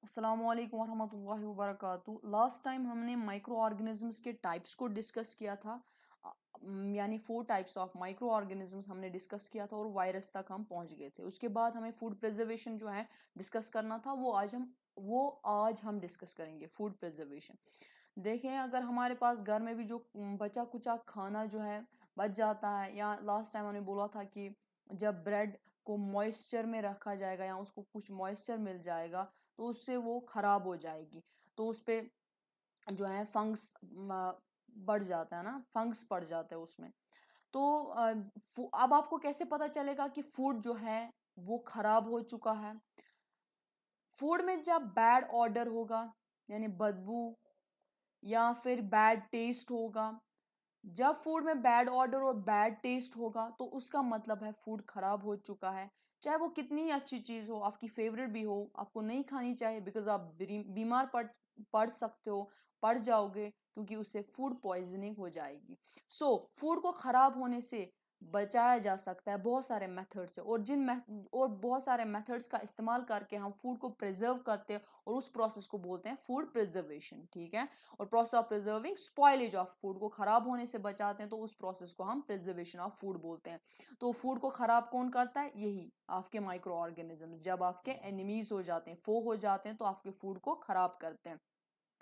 अस्सलामुअलैकुम वरहमतुल्लाहि वबरकातुहू। Last time हमने माइक्रो ऑर्गेनिजम्स के टाइप्स को डिस्कस किया था। यानी 4 टाइप्स ऑफ माइक्रो ऑर्गेनिजम्स हमने डिस्कस किया था और वायरस तक हम पहुंच गए थे। उसके बाद हमें फूड प्रिजर्वेशन जो है डिस्कस करना था, वो आज हम डिस्कस करेंगे फूड प्रिजर्वेशन। देखें, अगर हमारे पास घर में भी जो बचा कुचा खाना जो है बच जाता है, या लास्ट टाइम हमने बोला था कि जब ब्रेड को मॉइस्चर में रखा जाएगा या उसको कुछ मॉइस्चर मिल जाएगा तो उससे वो खराब हो जाएगी, तो उस पे जो है फंगस बढ़ जाता है ना, फंगस पड़ जाता है उसमें। तो अब आपको कैसे पता चलेगा कि फूड जो है वो खराब हो चुका है? फूड में जब बैड ऑर्डर होगा, यानी बदबू या फिर बैड टेस्ट होगा, जब फूड में बैड ऑर्डर और बैड टेस्ट होगा तो उसका मतलब है फूड खराब हो चुका है। चाहे वो कितनी ही अच्छी चीज़ हो, आपकी फेवरेट भी हो, आपको नहीं खानी चाहिए, बिकॉज आप बीमार पड़ सकते हो, पड़ जाओगे, क्योंकि उससे फूड पॉइजनिंग हो जाएगी। सो फूड को खराब होने से बचाया जा सकता है बहुत सारे मेथड से, और बहुत सारे मेथड्स का इस्तेमाल करके हम फूड को प्रिजर्व करते हैं, और उस प्रोसेस को बोलते हैं फूड प्रिजर्वेशन। ठीक है। और process of preserving spoilage of food, को खराब होने से बचाते हैं, तो उस प्रोसेस को हम प्रिजर्वेशन ऑफ फूड बोलते हैं। तो फूड को खराब कौन करता है? यही आपके माइक्रो ऑर्गेनिजम्स। जब आपके एनिमीज हो जाते हैं, फो हो जाते हैं, तो आपके फूड को खराब करते हैं।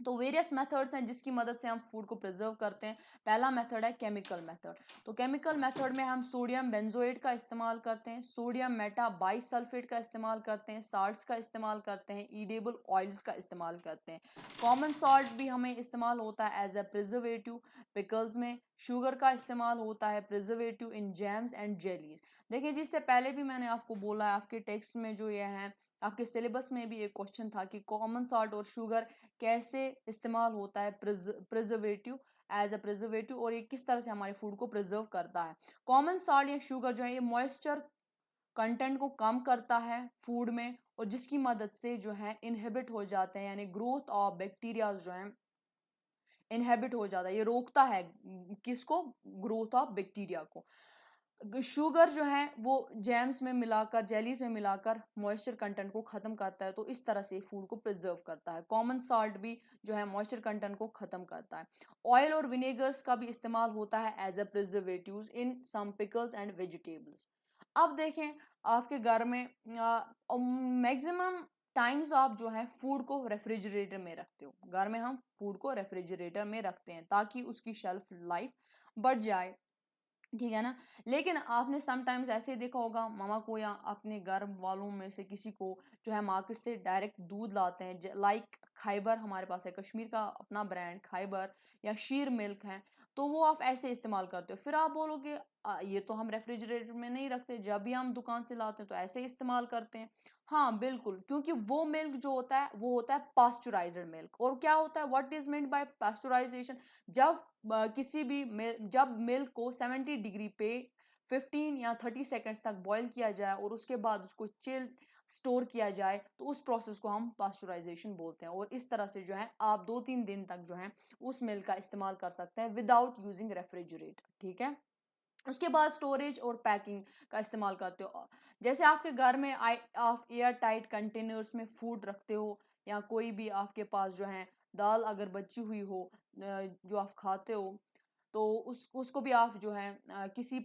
तो वेरियस मेथड्स हैं जिसकी मदद से हम फूड को प्रिजर्व करते हैं। पहला मेथड है केमिकल मेथड। तो केमिकल मेथड में हम सोडियम बेंजोएट का इस्तेमाल करते हैं, सोडियम मेटा बाइसल्फेट का इस्तेमाल करते हैं, साल्ट्स का इस्तेमाल करते हैं, ईडेबल ऑयल्स का इस्तेमाल करते हैं। कॉमन सॉल्ट भी हमें इस्तेमाल होता है एज ए प्रिजर्वेटिव। पिकल्स में शुगर का इस्तेमाल होता है preservative in jams and jellies. देखिए, जिससे पहले भी मैंने आपको बोला है, आपके टेक्स्ट में जो ये है, आपके सिलेबस में भी एक क्वेश्चन था कि कॉमन सॉल्ट और शुगर कैसे इस्तेमाल होता है प्रिजर्वेटिव, एज अ प्रिजर्वेटिव, और ये किस तरह से हमारे फूड को प्रिजर्व करता है। कॉमन सॉल्ट या शुगर जो है, ये मॉइस्चर कंटेंट को कम करता है फूड में, और जिसकी मदद से जो है इनहिबिट हो जाते हैं, यानी ग्रोथ ऑफ बैक्टीरिया जो है इनहेबिट हो जाता है, ये रोकता है किसको? ग्रोथ ऑफ बैक्टीरिया को। शुगर जो है वो जैम्स में मिलाकर, जेलीज में मिलाकर मॉइस्चर कंटेंट को खत्म करता है, तो इस तरह से फूड को प्रिजर्व करता है। कॉमन सॉल्ट भी जो है मॉइस्चर कंटेंट को खत्म करता है। ऑयल और विनेगर्स का भी इस्तेमाल होता है as a preservatives in some pickles and vegetables. अब देखें, आपके घर में मैक्सिमम टाइम्स आप जो है फूड को रेफ्रिजरेटर में रखते हो। घर में हम फूड को रेफ्रिजरेटर में रखते हैं ताकि उसकी शेल्फ लाइफ बढ़ जाए। ठीक है ना। लेकिन आपने समटाइम्स ऐसे देखा होगा, मामा को या अपने घर वालों में से किसी को जो है मार्केट से डायरेक्ट दूध लाते हैं, लाइक खाइबर, हमारे पास है कश्मीर का अपना ब्रांड खाइबर या शीर मिल्क है, तो वो आप ऐसे इस्तेमाल करते हो। फिर आप बोलोगे ये तो हम रेफ्रिजरेटर में नहीं रखते, जब भी हम दुकान से लाते हैं तो ऐसे ही इस्तेमाल करते हैं। हाँ बिल्कुल, क्योंकि वो मिल्क जो होता है वो होता है पास्चुराइज्ड मिल्क। और क्या होता है, what is meant by pasteurisation? जब जब मिल्क को 70 डिग्री पे 15 या 30 सेकेंड्स तक बॉईल किया जाए और उसके बाद उसको चिल स्टोर किया जाए, तो उस प्रोसेस को हम पास्चुराइजेशन बोलते हैं। और इस तरह से जो है आप 2-3 दिन तक जो है उस मिल्क का इस्तेमाल कर सकते हैं विदाउट यूजिंग रेफ्रिजरेटर। ठीक है। उसके बाद स्टोरेज और पैकिंग का इस्तेमाल करते हो। जैसे आपके घर में आप एयर टाइट कंटेनर्स में फूड रखते हो, या कोई भी आपके पास जो है दाल अगर बची हुई हो जो आप खाते हो, तो उसको भी आप जो है किसी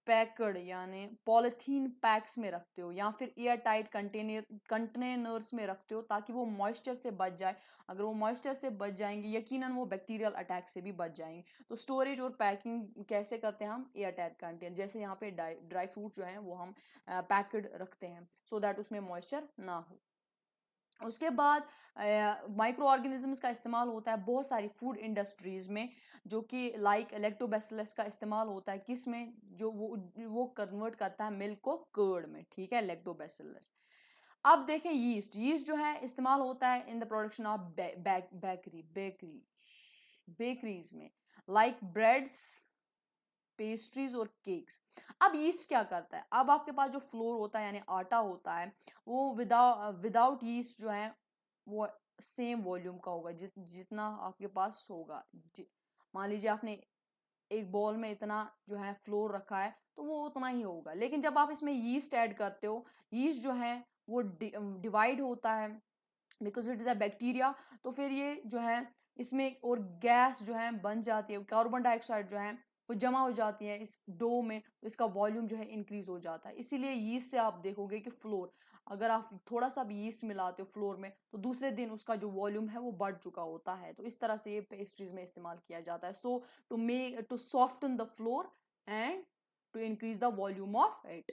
पैकड यानी पॉलिथीन पैक्स में रखते हो, या फिर एयर टाइट कंटेनर्स में रखते हो, ताकि वो मॉइस्चर से बच जाए। अगर वो मॉइस्चर से बच जाएंगे, यकीनन वो बैक्टीरियल अटैक से भी बच जाएंगे। तो स्टोरेज और पैकिंग कैसे करते हैं हम? एयर टाइट कंटेनर, जैसे यहाँ पे ड्राई फ्रूट जो है वो हम पैकड रखते हैं, सो दैट उसमें मॉइस्चर ना हो। उसके बाद माइक्रो ऑर्गेनिजम्स का इस्तेमाल होता है बहुत सारी फूड इंडस्ट्रीज में, जो कि लाइक लैक्टोबैसिलस का इस्तेमाल होता है किस में? जो वो कन्वर्ट करता है मिल्क को कर्ड में। ठीक है, लैक्टोबैसिलस। अब देखें, यीस्ट यीस्ट जो है इस्तेमाल होता है in the production of bakeries में, लाइक ब्रेड्स, पेस्ट्रीज और केक्स। अब यीस्ट क्या करता है? अब आपके पास जो फ्लोर होता है यानी आटा होता है, वो विदाउट यीस्ट जो है वो सेम वॉल्यूम का होगा जितना आपके पास होगा। मान लीजिए आपने एक बॉल में इतना जो है फ्लोर रखा है, तो वो उतना ही होगा। लेकिन जब आप इसमें यीस्ट ऐड करते हो, यीस्ट जो है वो डिवाइड होता है because it is a bacteria. तो फिर ये जो है इसमें और गैस जो है बन जाती है, कार्बन डाइऑक्साइड जो है वो जमा हो जाती है इस डो में, तो इसका वॉल्यूम जो है इंक्रीज हो जाता है। इसीलिए यीस्ट से आप देखोगे कि फ्लोर, अगर आप थोड़ा सा भी यीस्ट मिलाते हो फ्लोर में तो दूसरे दिन उसका जो वॉल्यूम है वो बढ़ चुका होता है। तो इस तरह से ये पेस्ट्रीज में इस्तेमाल किया जाता है। So to soften the flour and to increase the volume of it.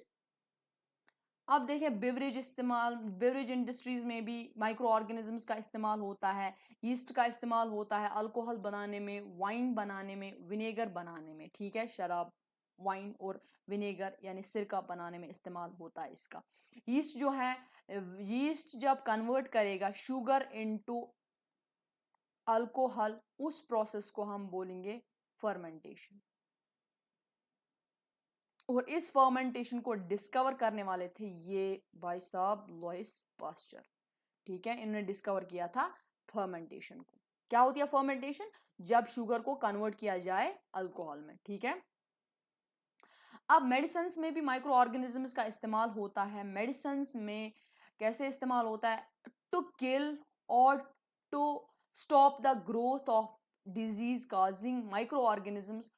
अब देखें बेवरेज इंडस्ट्रीज में भी माइक्रो ऑर्गेनिजम्स का इस्तेमाल होता है। ईस्ट का इस्तेमाल होता है अल्कोहल बनाने में, वाइन बनाने में, विनेगर बनाने में। ठीक है, शराब, वाइन और विनेगर यानी सिरका बनाने में इस्तेमाल होता है इसका। ईस्ट जो है, ईस्ट जब कन्वर्ट करेगा शुगर इनटू अल्कोहल, उस प्रोसेस को हम बोलेंगे फर्मेंटेशन। और इस फर्मेंटेशन को डिस्कवर करने वाले थे ये भाई साहब लुईस पास्चर। ठीक है, इन्होंने डिस्कवर किया था फर्मेंटेशन को। क्या होती है फर्मेंटेशन? जब शुगर को कन्वर्ट किया जाए अल्कोहल में। ठीक है, अब मेडिसिन में भी माइक्रो ऑर्गेनिजम्स का इस्तेमाल होता है। मेडिसिन में कैसे इस्तेमाल होता है? टू किल और to stop the growth of disease causing microorganisms.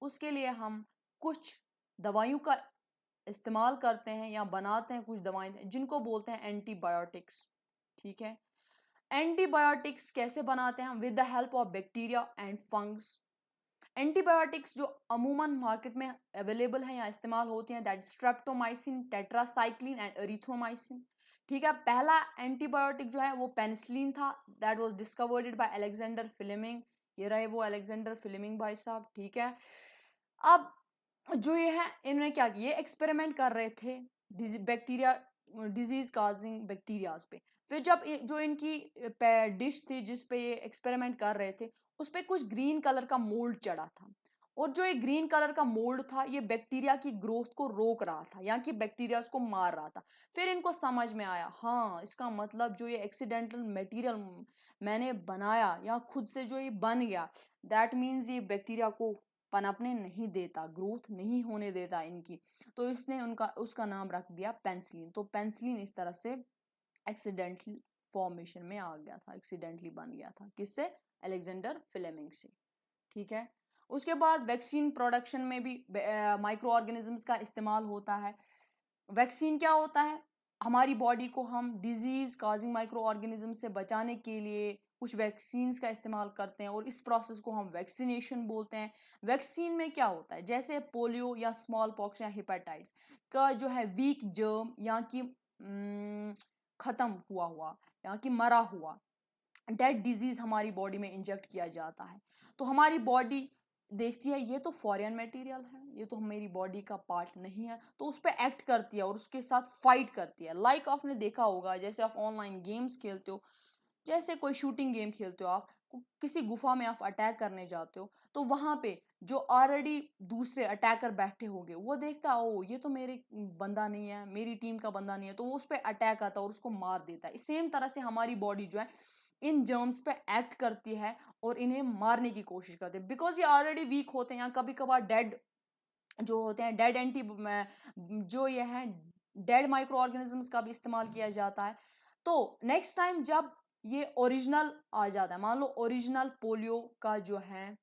उसके लिए हम कुछ दवाइयों का इस्तेमाल करते हैं या बनाते हैं कुछ दवाएं जिनको बोलते हैं एंटीबायोटिक्स। ठीक है, एंटीबायोटिक्स कैसे बनाते हैं? With the help of bacteria and fungus. Antibiotics जो अमूमन मार्केट में अवेलेबल है या इस्तेमाल होती हैं, that streptomycin, tetracycline and erythromycin. ठीक है, पहला एंटीबायोटिक जो है वो पेनिसिलिन था, that was discovered by Alexander Fleming. ये रहे वो अलेक्जेंडर फ्लेमिंग भाई साहब। ठीक है, अब जो ये है इन्होंने क्या किया, एक्सपेरिमेंट कर रहे थे बैक्टीरिया, डिजीज काजिंग बैक्टीरियाज पे। फिर जब जो इनकी डिश थी जिस पे ये एक्सपेरिमेंट कर रहे थे उस पे कुछ ग्रीन कलर का मोल्ड चढ़ा था, और जो ये ग्रीन कलर का मोल्ड था ये बैक्टीरिया की ग्रोथ को रोक रहा था, या कि बैक्टीरिया को मार रहा था। फिर इनको समझ में आया, हाँ इसका मतलब जो ये एक्सीडेंटल मटेरियल मैंने बनाया या खुद से जो ये बन गया, दैट मीन्स ये बैक्टीरिया को पनपने नहीं देता, ग्रोथ नहीं होने देता इनकी। तो इसने उनका उसका नाम रख दिया पेंसिलिन। तो पेंसिलिन इस तरह से एक्सीडेंटली फॉर्मेशन में आ गया था, एक्सीडेंटली बन गया था। किससे? अलेक्जेंडर फ्लेमिंग से। ठीक है, उसके बाद वैक्सीन प्रोडक्शन में भी माइक्रो ऑर्गेनिजम्स का इस्तेमाल होता है। वैक्सीन क्या होता है? हमारी बॉडी को हम डिजीज काजिंग माइक्रो ऑर्गेनिज्म से बचाने के लिए कुछ वैक्सीन का इस्तेमाल करते हैं, और इस प्रोसेस को हम वैक्सीनेशन बोलते हैं। वैक्सीन में क्या होता है? जैसे पोलियो या स्मॉल पॉक्स या हेपेटाइटिस का जो है वीक जर्म या कि खत्म हुआ हुआ या कि मरा हुआ डेड डिजीज हमारी बॉडी में इंजेक्ट किया जाता है। तो हमारी बॉडी देखती है ये तो फॉरेन मटेरियल है, ये तो मेरी बॉडी का पार्ट नहीं है, तो उस पर एक्ट करती है और उसके साथ फाइट करती है। लाइक आपने देखा होगा जैसे आप ऑनलाइन गेम्स खेलते हो, जैसे कोई शूटिंग गेम खेलते हो, आप किसी गुफा में आप अटैक करने जाते हो, तो वहां पे जो ऑलरेडी दूसरे अटैकर बैठे होंगे वो देखता है ओ ये तो मेरे बंदा नहीं है, मेरी टीम का बंदा नहीं है, तो वो उस पर अटैक आता है और उसको मार देता है। सेम तरह से हमारी बॉडी जो है इन जर्म्स पे एक्ट करती है और इन्हें मारने की कोशिश करती है, बिकॉज ये ऑलरेडी वीक होते हैं या कभी कभार डेड जो होते हैं, डेड एंटी जो ये है डेड माइक्रो ऑर्गेनिजम्स का भी इस्तेमाल किया जाता है। तो नेक्स्ट टाइम जब ये ओरिजिनल आ जाता है, मान लो ओरिजिनल पोलियो का जो है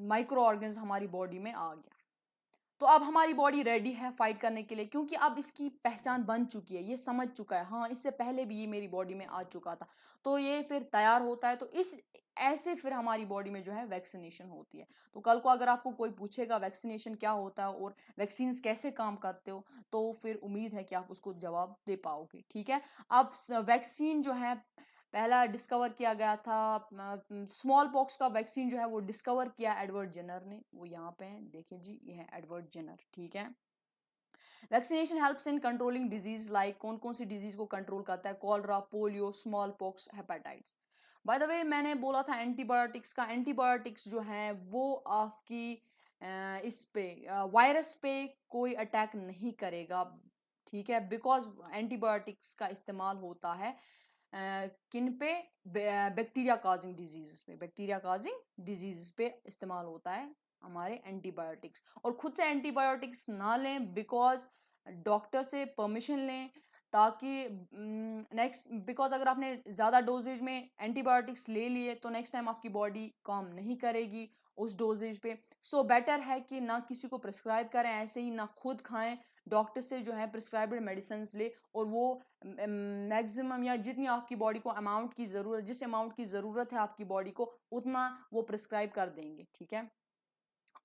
माइक्रो ऑर्गेन्स हमारी बॉडी में आ गया, तो अब हमारी बॉडी रेडी है फाइट करने के लिए, क्योंकि अब इसकी पहचान बन चुकी है, ये समझ चुका है हाँ इससे पहले भी ये मेरी बॉडी में आ चुका था, तो ये फिर तैयार होता है। तो इस ऐसे फिर हमारी बॉडी में जो है वैक्सीनेशन होती है। तो कल को अगर आपको कोई पूछेगा वैक्सीनेशन क्या होता है और वैक्सीन्स कैसे काम करते हो, तो फिर उम्मीद है कि आप उसको जवाब दे पाओगे। ठीक है, अब वैक्सीन जो है पहला डिस्कवर किया गया था, स्मॉल पॉक्स का वैक्सीन जो है वो डिस्कवर किया एडवर्ड जेनर ने। वो यहाँ पे है, देखिए जी ये है एडवर्ड जेनर। ठीक है, vaccination helps in controlling disease, like कौन कौन सी डिजीज को कंट्रोल करता है? Cholera, polio, smallpox, hepatitis. By the way मैंने बोला था एंटीबायोटिक्स का, एंटीबायोटिक्स जो है वो आपकी इस पे वायरस पे कोई अटैक नहीं करेगा। ठीक है, बिकॉज एंटीबायोटिक्स का इस्तेमाल होता है किन पे? बैक्टीरिया काजिंग डिजीज पे, बैक्टीरिया काजिंग डिजीज पे इस्तेमाल होता है हमारे एंटीबायोटिक्स। और खुद से एंटीबायोटिक्स ना लें, बिकॉज डॉक्टर से परमिशन लें, ताकि नेक्स्ट, बिकॉज अगर आपने ज़्यादा डोजेज में एंटीबायोटिक्स ले लिए तो नेक्स्ट टाइम आपकी बॉडी काम नहीं करेगी उस डोजेज पे। सो बेटर है कि ना किसी को प्रिस्क्राइब करें, ऐसे ही ना खुद खाएं, डॉक्टर से जो है प्रिस्क्राइब्ड मेडिसिन ले, और वो मैक्सिमम या जितनी आपकी बॉडी को अमाउंट की ज़रूरत, जिस अमाउंट की ज़रूरत है आपकी बॉडी को, उतना वो प्रिस्क्राइब कर देंगे, ठीक है।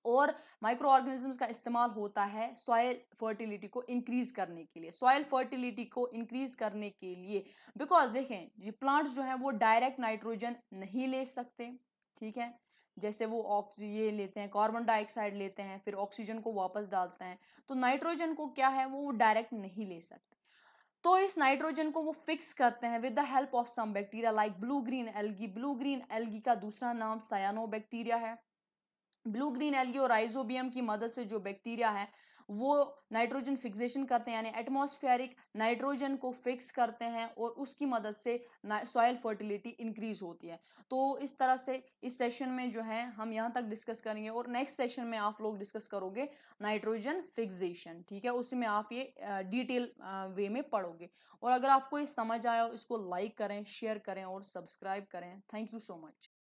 और माइक्रो ऑर्गेनिजम्स का इस्तेमाल होता है सॉइल फर्टिलिटी को इंक्रीज करने के लिए, सॉइल फर्टिलिटी को इंक्रीज करने के लिए, बिकॉज देखें ये प्लांट्स जो हैं वो डायरेक्ट नाइट्रोजन नहीं ले सकते, ठीक है। जैसे वो ये लेते हैं, कार्बन डाइऑक्साइड लेते हैं, फिर ऑक्सीजन को वापस डालते हैं, तो नाइट्रोजन को क्या है वो डायरेक्ट नहीं ले सकते। तो इस नाइट्रोजन को वो फिक्स करते हैं with the help of some bacteria like blue green algae. Blue green algae का दूसरा नाम सायानोबैक्टीरिया है। ब्लू ग्रीन एल्गी और राइजोबियम की मदद से जो बैक्टीरिया है वो नाइट्रोजन फिक्सेशन करते हैं, यानी एटमॉस्फेरिक नाइट्रोजन को फिक्स करते हैं, और उसकी मदद से सॉइल फर्टिलिटी इंक्रीज होती है। तो इस तरह से इस सेशन में जो है हम यहाँ तक डिस्कस करेंगे, और नेक्स्ट सेशन में आप लोग डिस्कस करोगे नाइट्रोजन फिक्सेशन, ठीक है। उसमें आप ये डिटेल वे में पढ़ोगे। और अगर आपको ये समझ आया हो, इसको लाइक करें, शेयर करें और सब्सक्राइब करें। Thank you so much.